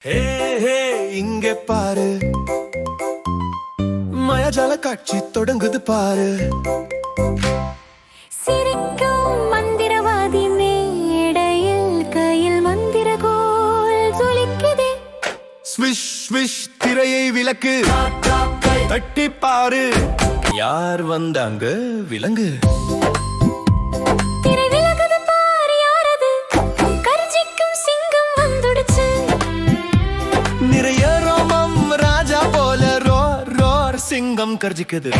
ஹே ஹே இங்கே பாரு, மாயாஜால காட்சி தொடங்குது பாரு. சிரிக்கும் மந்திரவாதி மேடையில் கையில் மந்திரகோல் துளிக்குதே. ஸ்விஷ் ஸ்விஷ் திரையை விலக்கு, தட்டி பாரு, யார் வந்தாங்க விலங்கு. திரை விலகுது பாரு, யாரது? கர்ஜிக்கும் சிங்கம் வந்துடுச்சு. நிறைய ரோமம் ராஜா போல ரோர் ரோர் சிங்கம் கர்ஜிக்குது.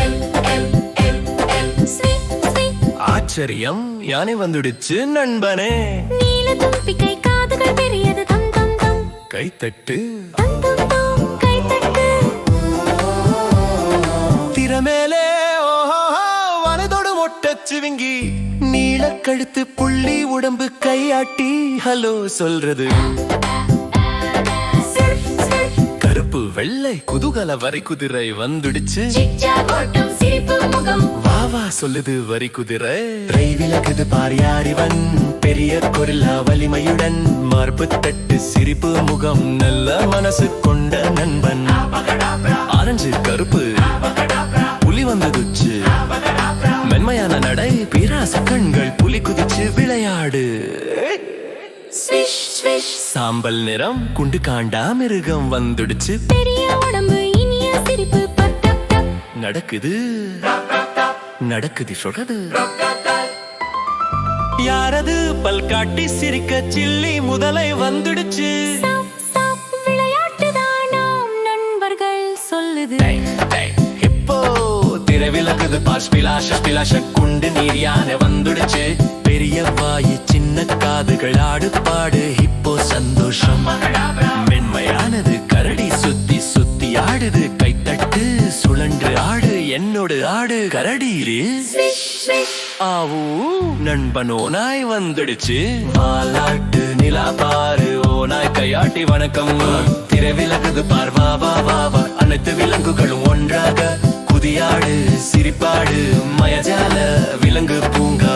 ஸ்வி, ஸ்வி. ஆச்சரியம், யானை வந்துடுச்சு நண்பனே. நீல தும்பிக்கை காதுகள் பெரியது, தம் தம் தம் கைத்தட்டு, தம் தம் தம் கைத்தட்டு. திறமேலே ஓஹோ வனதோடு மொட்டச்சுவிங்கி, நீல கழுத்து புள்ளி உடம்பு கையாட்டி ஹலோ சொல்றது. சிர்ஃப், சிர்ஃப். கருப்பு வெள்ளை குதூகல வரி குதிரை வந்துடுச்சு. ஜிக்ஜாக் ஓட்டம், சிரிப்பு முகம். வா வா சொல்லுது வரி குதிரை. ரை விலகுது பார் யாரிவன், பெரிய கொரில்லா வலிமையுடன், மார்பு தட்டு சிரிப்பு முகம், நல்ல மனசு கொண்ட நண்பன். ஆரஞ்சு கருப்பு புலி வந்துடுச்சு, மென்மையான நடை பீராச கண்கள், புலி குதிச்சு விளையாடு. Swish, swish. சாம்பல் நிறம் குண்டு காண்டா மிருகம் வந்துடுச்சு. பெரிய உடம்பு, இனிய சிரிப்பு, பட் டப் டப். நடக்குது நடக்குது சொல்றது. யாரது பல்காட்டி சிரிக்க சில்லி முதலை வந்துடுச்சு. சாப், சாப். விளையாட்டுதான் நாம் நண்பர்கள் சொல்லுது. இப்போ திரை விலகுது பார், ஸ்பிலாஷ குண்டு நீர் யானை வந்துடுச்சு. பெரிய வாயு சின்ன காதுகள், ஆடு பாடு இப்போ சந்தோஷம். மென்மையானது கரடி சுத்தி சுத்தி ஆடுது, கைத்தட்டு சுழன்று ஆடு, என்னோடு ஆடு கரடி. Swish, swish. ஆவூ நண்பனோ நாய் வந்துடுச்சு. வாலாட்டு நிலா பாரு, ஓ நாய் கையாட்டி வணக்கம். திரை விலகுது பார், வா வா வா வா, அனைத்து விலங்குகளும் ஒன்றாக குதியாடு சிரிப்பாடு, மயஜால விலங்கு பூங்கா.